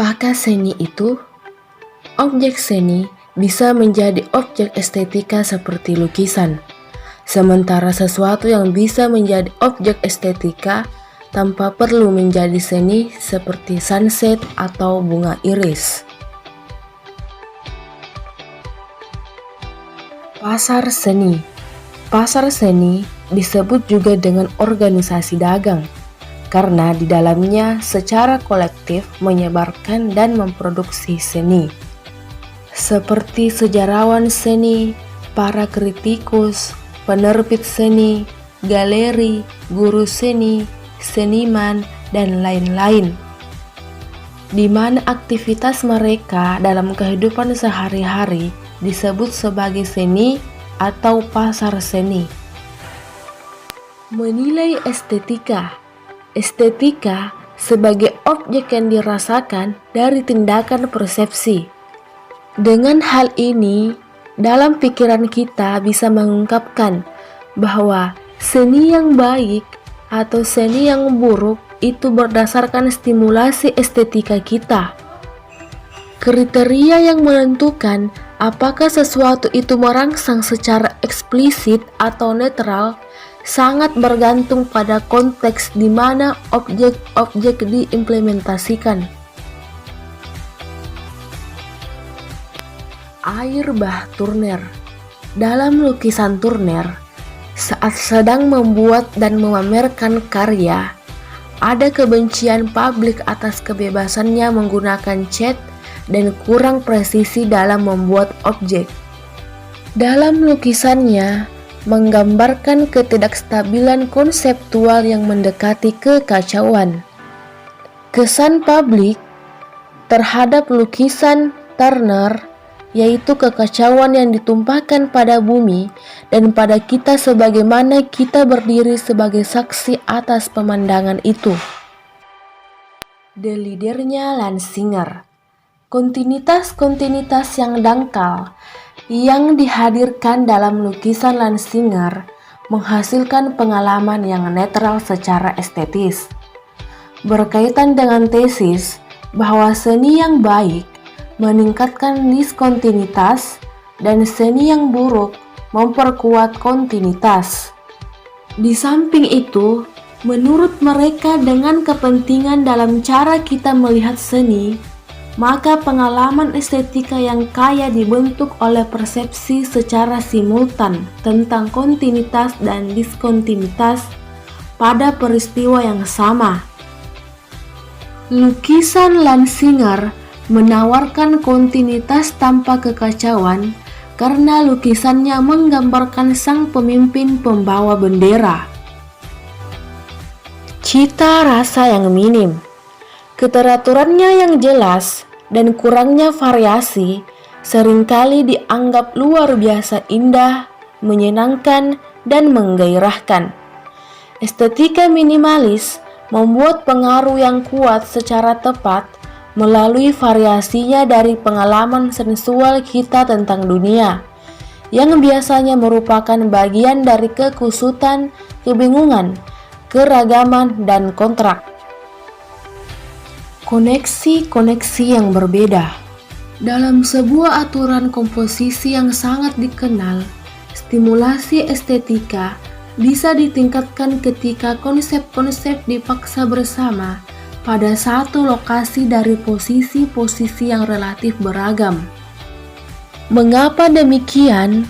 Apakah seni itu? Objek seni bisa menjadi objek estetika seperti lukisan, sementara sesuatu yang bisa menjadi objek estetika tanpa perlu menjadi seni seperti sunset atau bunga iris. Pasar seni. Pasar seni disebut juga dengan organisasi dagang, karena di dalamnya secara kolektif menyebarkan dan memproduksi seni. Seperti sejarawan seni, para kritikus, penerbit seni, galeri, guru seni, seniman, dan lain-lain, di mana aktivitas mereka dalam kehidupan sehari-hari disebut sebagai seni atau pasar seni. Menilai estetika. Estetika sebagai objek yang dirasakan dari tindakan persepsi. Dengan hal ini, dalam pikiran kita bisa mengungkapkan bahwa seni yang baik atau seni yang buruk itu berdasarkan stimulasi estetika kita. Kriteria yang menentukan apakah sesuatu itu merangsang secara eksplisit atau netral sangat bergantung pada konteks di mana objek-objek diimplementasikan. Air bah Turner. Dalam lukisan Turner, saat sedang membuat dan memamerkan karya, ada kebencian publik atas kebebasannya menggunakan cat dan kurang presisi dalam membuat objek. Dalam lukisannya, menggambarkan ketidakstabilan konseptual yang mendekati kekacauan. Kesan publik terhadap lukisan Turner yaitu kekacauan yang ditumpahkan pada bumi dan pada kita sebagaimana kita berdiri sebagai saksi atas pemandangan itu. The Leader-nya Lansinger. Kontinuitas-kontinuitas yang dangkal yang dihadirkan dalam lukisan Lansinger menghasilkan pengalaman yang netral secara estetis. Berkaitan dengan tesis bahwa seni yang baik meningkatkan diskontinuitas dan seni yang buruk memperkuat kontinuitas. Di samping itu, menurut mereka dengan kepentingan dalam cara kita melihat seni, maka pengalaman estetika yang kaya dibentuk oleh persepsi secara simultan tentang kontinuitas dan diskontinuitas pada peristiwa yang sama. Lukisan Lansinger menawarkan kontinuitas tanpa kekacauan karena lukisannya menggambarkan sang pemimpin pembawa bendera. Cita rasa yang minim. Keteraturannya yang jelas dan kurangnya variasi seringkali dianggap luar biasa indah, menyenangkan, dan menggairahkan. Estetika minimalis membuat pengaruh yang kuat secara tepat melalui variasinya dari pengalaman sensual kita tentang dunia, yang biasanya merupakan bagian dari kekusutan, kebingungan, keragaman, dan kontrak. Koneksi-koneksi yang berbeda. Dalam sebuah aturan komposisi yang sangat dikenal, stimulasi estetika bisa ditingkatkan ketika konsep-konsep dipaksa bersama pada satu lokasi dari posisi-posisi yang relatif beragam. Mengapa demikian?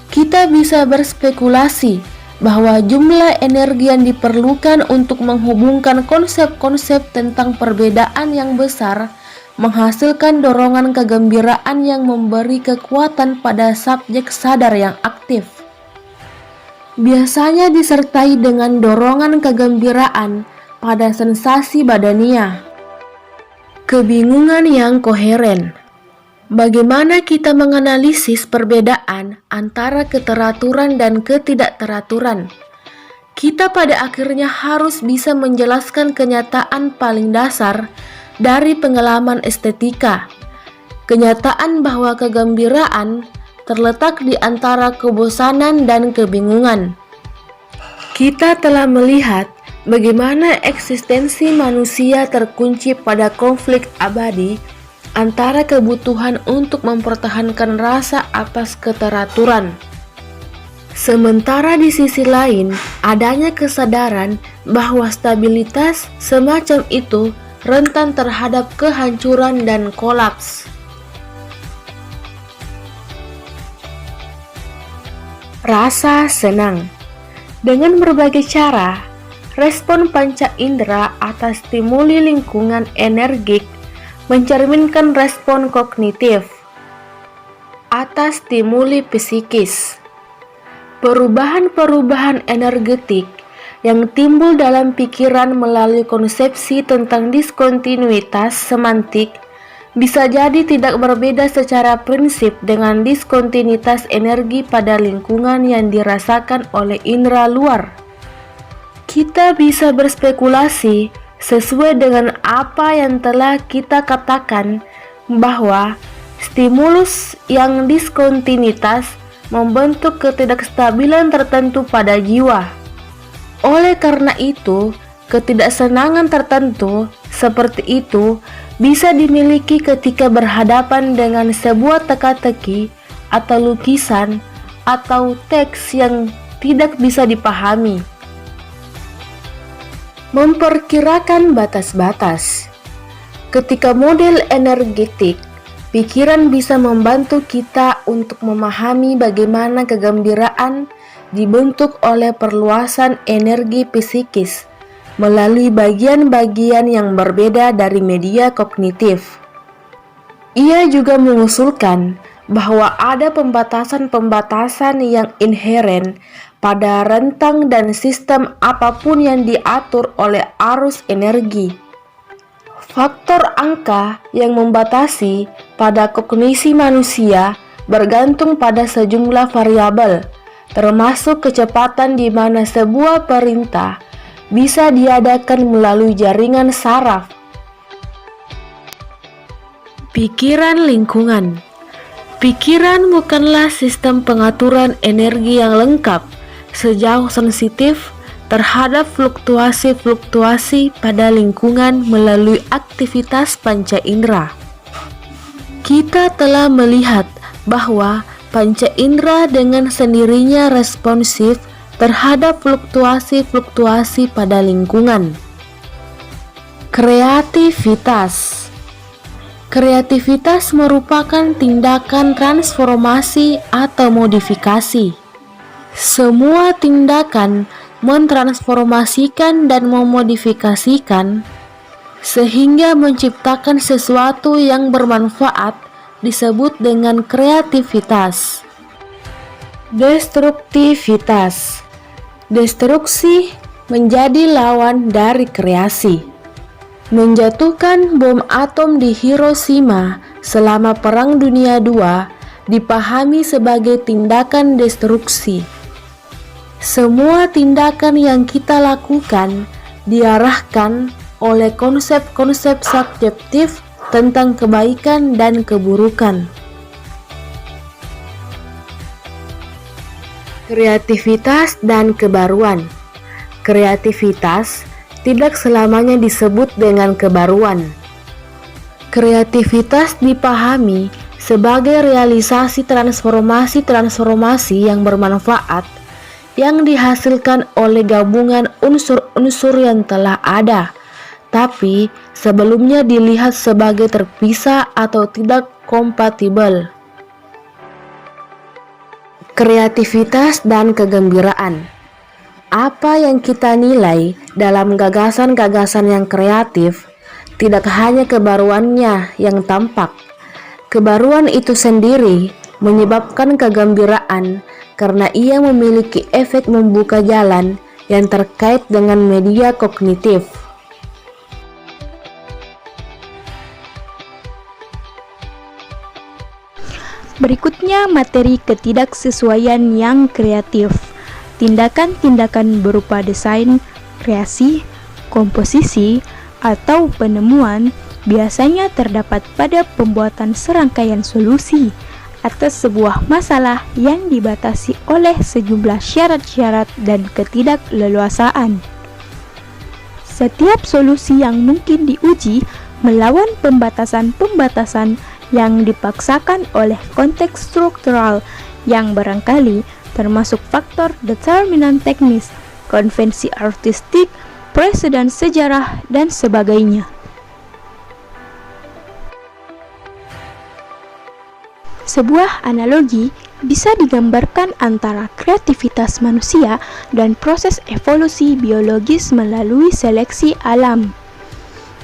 Kita bisa berspekulasi bahwa jumlah energi yang diperlukan untuk menghubungkan konsep-konsep tentang perbedaan yang besar menghasilkan dorongan kegembiraan yang memberi kekuatan pada subjek sadar yang aktif. Biasanya disertai dengan dorongan kegembiraan pada sensasi badania. Kebingungan yang koheren. Bagaimana kita menganalisis perbedaan antara keteraturan dan ketidakteraturan? Kita pada akhirnya harus bisa menjelaskan kenyataan paling dasar dari pengalaman estetika. Kenyataan bahwa kegembiraan terletak di antara kebosanan dan kebingungan. Kita telah melihat Bagaimana eksistensi manusia terkunci pada konflik abadi antara kebutuhan untuk mempertahankan rasa atas keteraturan. Sementara di sisi lain, adanya kesadaran bahwa stabilitas semacam itu rentan terhadap kehancuran dan kolaps. Rasa senang. Dengan berbagai cara, respon panca indera atas stimuli lingkungan energik mencerminkan respon kognitif atas stimuli psikis. Perubahan-perubahan energetik yang timbul dalam pikiran melalui konsepsi tentang diskontinuitas semantik bisa jadi tidak berbeda secara prinsip dengan diskontinuitas energi pada lingkungan yang dirasakan oleh indera luar. Kita bisa berspekulasi sesuai dengan apa yang telah kita katakan bahwa stimulus yang diskontinuitas membentuk ketidakstabilan tertentu pada jiwa. Oleh karena itu, ketidaksenangan tertentu seperti itu bisa dimiliki ketika berhadapan dengan sebuah teka-teki atau lukisan atau teks yang tidak bisa dipahami. Memperkirakan batas-batas. Ketika model energetik, pikiran bisa membantu kita untuk memahami bagaimana kegembiraan dibentuk oleh perluasan energi psikis melalui bagian-bagian yang berbeda dari media kognitif. Ia juga mengusulkan bahwa ada pembatasan-pembatasan yang inheren pada rentang dan sistem apapun yang diatur oleh arus energi. Faktor angka yang membatasi pada kognisi manusia bergantung pada sejumlah variabel, termasuk kecepatan di mana sebuah perintah bisa diadakan melalui jaringan saraf. Pikiran lingkungan. Pikiran bukanlah sistem pengaturan energi yang lengkap sejauh sensitif terhadap fluktuasi-fluktuasi pada lingkungan melalui aktivitas panca indera. Kita telah melihat bahwa panca indera dengan sendirinya responsif terhadap fluktuasi-fluktuasi pada lingkungan. Kreativitas. Kreativitas merupakan tindakan transformasi atau modifikasi. Semua tindakan mentransformasikan dan memodifikasikan sehingga menciptakan sesuatu yang bermanfaat disebut dengan kreativitas. Destruktivitas. Destruksi menjadi lawan dari kreasi. Menjatuhkan bom atom di Hiroshima selama Perang Dunia II dipahami sebagai tindakan destruksi. Semua tindakan yang kita lakukan diarahkan oleh konsep-konsep subjektif tentang kebaikan dan keburukan. Kreativitas dan kebaruan. Kreativitas tidak selamanya disebut dengan kebaruan. Kreativitas dipahami sebagai realisasi transformasi-transformasi yang bermanfaat yang dihasilkan oleh gabungan unsur-unsur yang telah ada, tapi sebelumnya dilihat sebagai terpisah atau tidak kompatibel. Kreativitas dan kegembiraan. Apa yang kita nilai dalam gagasan-gagasan yang kreatif tidak hanya kebaruannya yang tampak. Kebaruan itu sendiri menyebabkan kegembiraan karena ia memiliki efek membuka jalan yang terkait dengan media kognitif. Berikutnya materi ketidaksesuaian yang kreatif. Tindakan-tindakan berupa desain, kreasi, komposisi, atau penemuan biasanya terdapat pada pembuatan serangkaian solusi atas sebuah masalah yang dibatasi oleh sejumlah syarat-syarat dan ketidakleluasaan. Setiap solusi yang mungkin diuji melawan pembatasan-pembatasan yang dipaksakan oleh konteks struktural yang barangkali termasuk faktor determinan teknis, konvensi artistik, preseden sejarah, dan sebagainya. Sebuah analogi bisa digambarkan antara kreativitas manusia dan proses evolusi biologis melalui seleksi alam.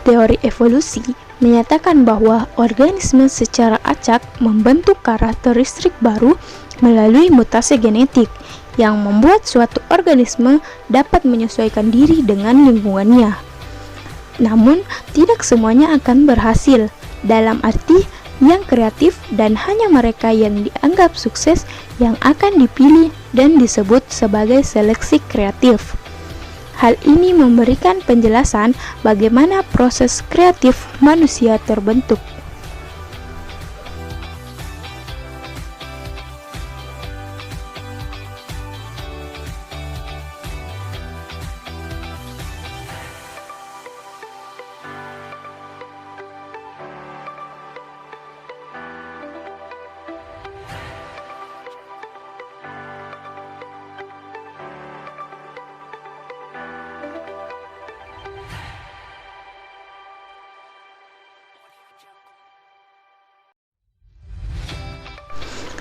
Teori evolusi menyatakan bahwa organisme secara acak membentuk karakteristik baru melalui mutasi genetik yang membuat suatu organisme dapat menyesuaikan diri dengan lingkungannya. Namun, tidak semuanya akan berhasil, dalam arti yang kreatif dan hanya mereka yang dianggap sukses yang akan dipilih dan disebut sebagai seleksi kreatif. Hal ini memberikan penjelasan bagaimana proses kreatif manusia terbentuk.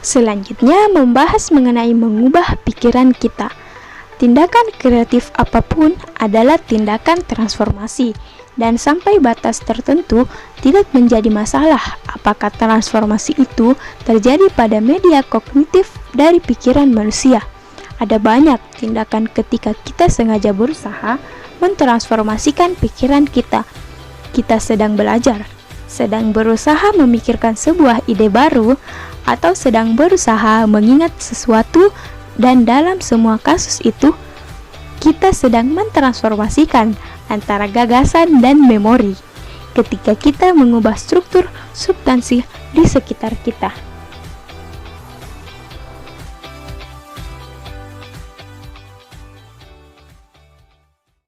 Selanjutnya, membahas mengenai mengubah pikiran kita. Tindakan kreatif apapun adalah tindakan transformasi, dan sampai batas tertentu tidak menjadi masalah apakah transformasi itu terjadi pada media kognitif dari pikiran manusia. Ada banyak tindakan ketika kita sengaja berusaha mentransformasikan pikiran kita. Kita sedang belajar, sedang berusaha memikirkan sebuah ide baru, atau sedang berusaha mengingat sesuatu, dan dalam semua kasus itu kita sedang mentransformasikan antara gagasan dan memori ketika kita mengubah struktur substansi di sekitar kita.